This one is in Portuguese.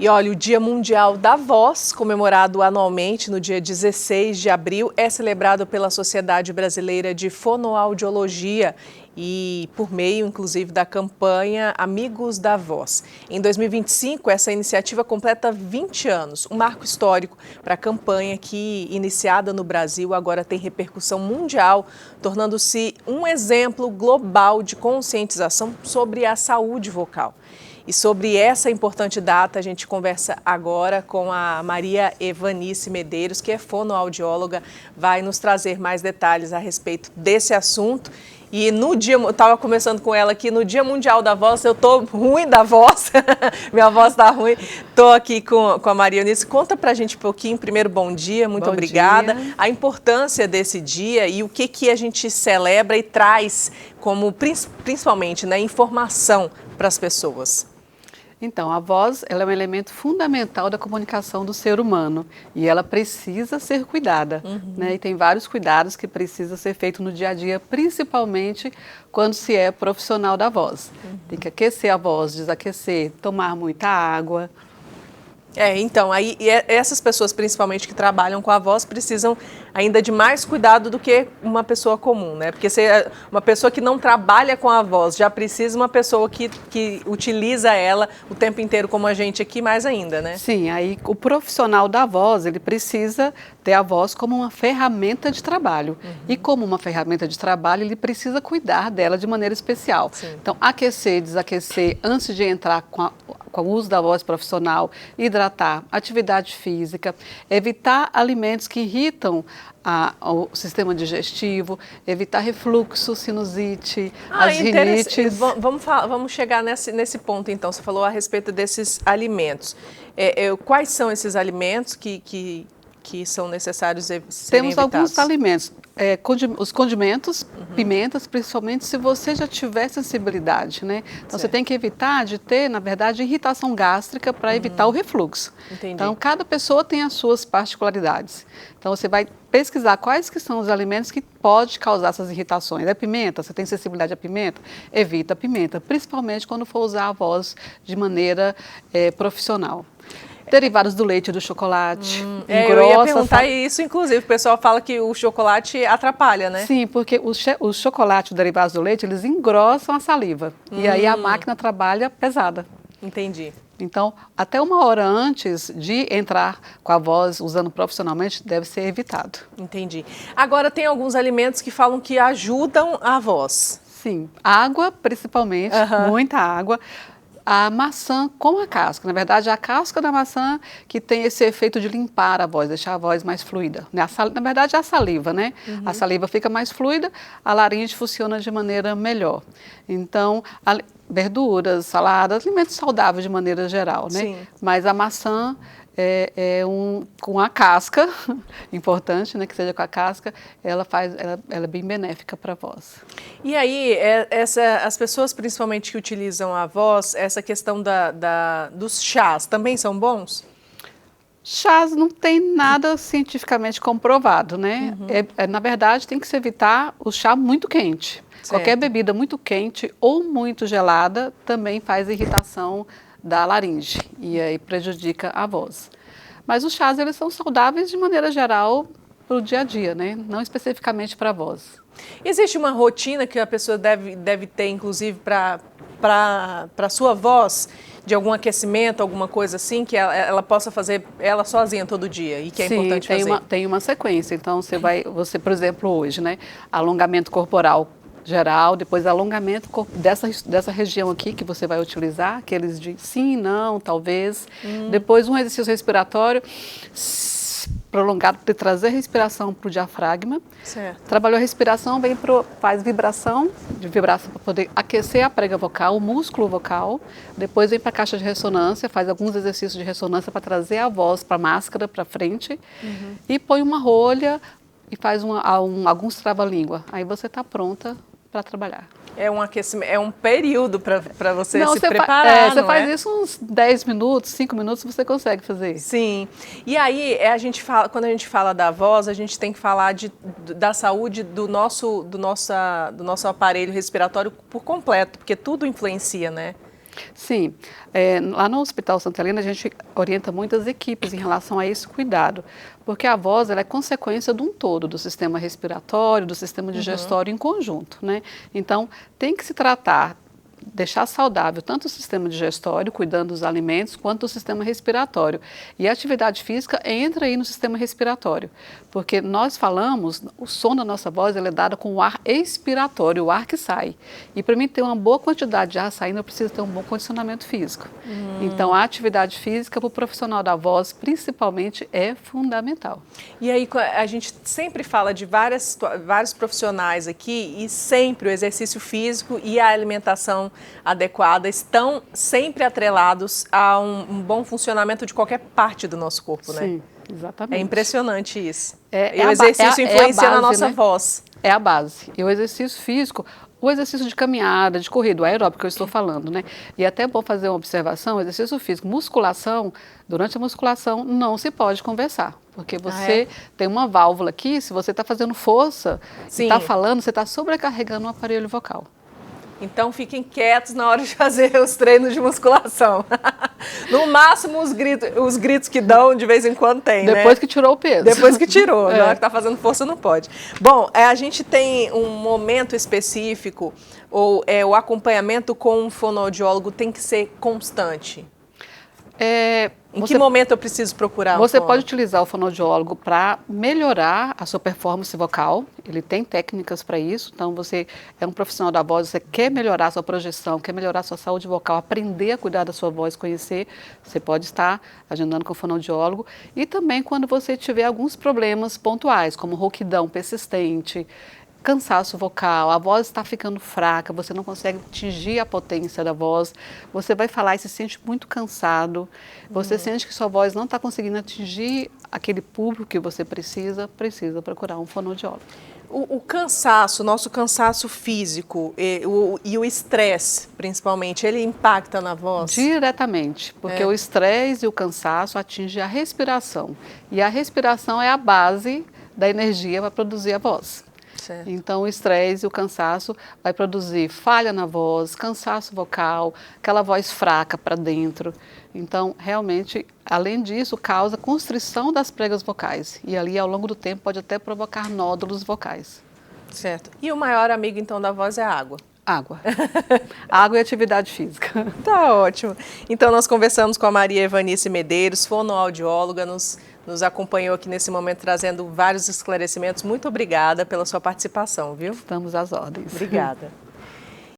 E olha, o Dia Mundial da Voz, comemorado anualmente no dia 16 de abril, é celebrado pela Sociedade Brasileira de Fonoaudiologia e por meio, inclusive, da campanha Amigos da Voz. Em 2025, essa iniciativa completa 20 anos, um marco histórico para a campanha que, iniciada no Brasil, agora tem repercussão mundial, tornando-se um exemplo global de conscientização sobre a saúde vocal. E sobre essa importante data, a gente conversa agora com a Maria Evanice Medeiros, que é fonoaudióloga, vai nos trazer mais detalhes a respeito desse assunto. E no dia, eu estava conversando com ela aqui, no Dia Mundial da Voz, eu estou ruim da voz, minha voz está ruim, estou aqui com a Maria Evanice. Conta pra gente um pouquinho, primeiro bom dia, muito obrigada, a importância desse dia e o que a gente celebra e traz como, principalmente, né, informação para as pessoas. Então, a voz ela é um elemento fundamental da comunicação do ser humano e ela precisa ser cuidada, né? E tem vários cuidados que precisam ser feitos no dia a dia, principalmente quando se é profissional da voz. Tem que aquecer a voz, desaquecer, tomar muita água. Então, aí essas pessoas, principalmente que trabalham com a voz, precisam ainda de mais cuidado do que uma pessoa comum, né? Porque se uma pessoa que não trabalha com a voz já precisa uma pessoa que utiliza ela o tempo inteiro, como a gente aqui, mais ainda, né? Sim, aí o profissional da voz, ele precisa ter a voz como uma ferramenta de trabalho. E como uma ferramenta de trabalho, ele precisa cuidar dela de maneira especial. Sim. Então, aquecer, desaquecer, antes de entrar com o uso da voz profissional, hidratar, atividade física, evitar alimentos que irritam o sistema digestivo, evitar refluxo, sinusite, as rinites. Vamos chegar nesse ponto, então. Você falou a respeito desses alimentos. Quais são esses alimentos que são necessários serem Temos evitados? alguns alimentos, os condimentos, pimentas, principalmente se você já tiver sensibilidade, né? Então você tem que evitar de ter, na verdade, irritação gástrica para evitar o refluxo. Entendi. Então cada pessoa tem as suas particularidades. Então você vai pesquisar quais que são os alimentos que podem causar essas irritações. É pimenta? Você tem sensibilidade à pimenta? Evita a pimenta, principalmente quando for usar a voz de maneira profissional. Derivados do leite e do chocolate. Eu ia perguntar isso, inclusive, o pessoal fala que o chocolate atrapalha, né? Sim, porque o chocolate, os derivados do leite, eles engrossam a saliva. E aí a máquina trabalha pesada. Entendi. Então, até 1 hora antes de entrar com a voz, usando profissionalmente, deve ser evitado. Entendi. Agora, tem alguns alimentos que falam que ajudam a voz. Sim, água principalmente, muita água. A maçã com a casca. Na verdade, a casca da maçã que tem esse efeito de limpar a voz, deixar a voz mais fluida. Na verdade, é a saliva, né? A saliva fica mais fluida, a laringe funciona de maneira melhor. Então, verduras, saladas, alimentos saudáveis de maneira geral, né? Sim. Mas a maçã com a casca, importante, né, que seja com a casca, ela é bem benéfica para a voz. E aí, as pessoas principalmente que utilizam a voz, essa questão dos chás, também são bons? Chás não tem nada cientificamente comprovado, né? Na verdade, tem que se evitar o chá muito quente. Certo. Qualquer bebida muito quente ou muito gelada também faz irritação da laringe e aí prejudica a voz. Mas os chás, eles são saudáveis de maneira geral para o dia a dia, né? Não especificamente para a voz. Existe uma rotina que a pessoa deve ter, inclusive, para a sua voz, de algum aquecimento, alguma coisa assim, que ela possa fazer ela sozinha todo dia e que é importante fazer? Tem uma sequência. Então, você, por exemplo, hoje, né? Alongamento corporal geral, depois alongamento dessa região aqui que você vai utilizar, aqueles de sim, não, talvez. Depois um exercício respiratório prolongado de trazer a respiração para o diafragma. Certo. Trabalhou a respiração, faz vibração para poder aquecer a prega vocal, o músculo vocal. Depois vem para a caixa de ressonância, faz alguns exercícios de ressonância para trazer a voz para a máscara, para frente. E põe uma rolha e faz alguns trava-língua. Aí você está pronta para trabalhar. É um aquecimento, é um período para você se preparar, você faz isso uns 10 minutos, 5 minutos, você consegue fazer isso. Sim. E aí, quando a gente fala da voz, a gente tem que falar da saúde do nosso aparelho respiratório por completo, porque tudo influencia, né? Sim, lá no Hospital Santa Helena a gente orienta muitas equipes em relação a esse cuidado, porque a voz ela é consequência de um todo, do sistema respiratório, do sistema digestório em conjunto, né? Então, tem que se tratar, deixar saudável tanto o sistema digestório, cuidando dos alimentos, quanto o sistema respiratório. E a atividade física entra aí no sistema respiratório, porque nós falamos, o som da nossa voz ele é dado com o ar expiratório, o ar que sai. E para mim ter uma boa quantidade de ar saindo, eu preciso ter um bom condicionamento físico. Então, a atividade física para o profissional da voz, principalmente, é fundamental. E aí, a gente sempre fala de vários profissionais aqui e sempre o exercício físico e a alimentação adequada estão sempre atrelados a um bom funcionamento de qualquer parte do nosso corpo, né? Sim, exatamente. É impressionante isso. E o exercício influencia na nossa voz. É a base. E o exercício físico, o exercício de caminhada, de corrida, o aeróbico que eu estou falando, né? E até é bom fazer uma observação, exercício físico, musculação, durante a musculação não se pode conversar. Porque você tem uma válvula aqui, se você está fazendo força, está falando, você está sobrecarregando o aparelho vocal. Então fiquem quietos na hora de fazer os treinos de musculação. No máximo os gritos que dão de vez em quando tem, Depois que tirou o peso. Depois que tirou, na hora que está fazendo força não pode. Bom, a gente tem um momento específico, ou o acompanhamento com um fonoaudiólogo tem que ser constante? Em que momento eu preciso procurar Você pode utilizar o fonoaudiólogo para melhorar a sua performance vocal. Ele tem técnicas para isso. Então, você é um profissional da voz, você quer melhorar a sua projeção, quer melhorar a sua saúde vocal, aprender a cuidar da sua voz, conhecer, você pode estar agendando com o fonoaudiólogo. E também quando você tiver alguns problemas pontuais, como rouquidão persistente, cansaço vocal, a voz está ficando fraca, você não consegue atingir a potência da voz, você vai falar e se sente muito cansado, você sente que sua voz não está conseguindo atingir aquele público que você precisa procurar um fonoaudiólogo. O cansaço, nosso cansaço físico e o estresse, principalmente, ele impacta na voz? Diretamente, porque o estresse e o cansaço atingem a respiração, e a respiração é a base da energia para produzir a voz. Certo. Então, o estresse e o cansaço vai produzir falha na voz, cansaço vocal, aquela voz fraca para dentro. Então, realmente, além disso, causa constrição das pregas vocais. E ali, ao longo do tempo, pode até provocar nódulos vocais. Certo. E o maior amigo, então, da voz é a água? Água. Água e atividade física. Tá ótimo. Então, nós conversamos com a Maria Evanice Medeiros, fonoaudióloga, nos acompanhou aqui nesse momento trazendo vários esclarecimentos. Muito obrigada pela sua participação, viu? Estamos às ordens. Obrigada.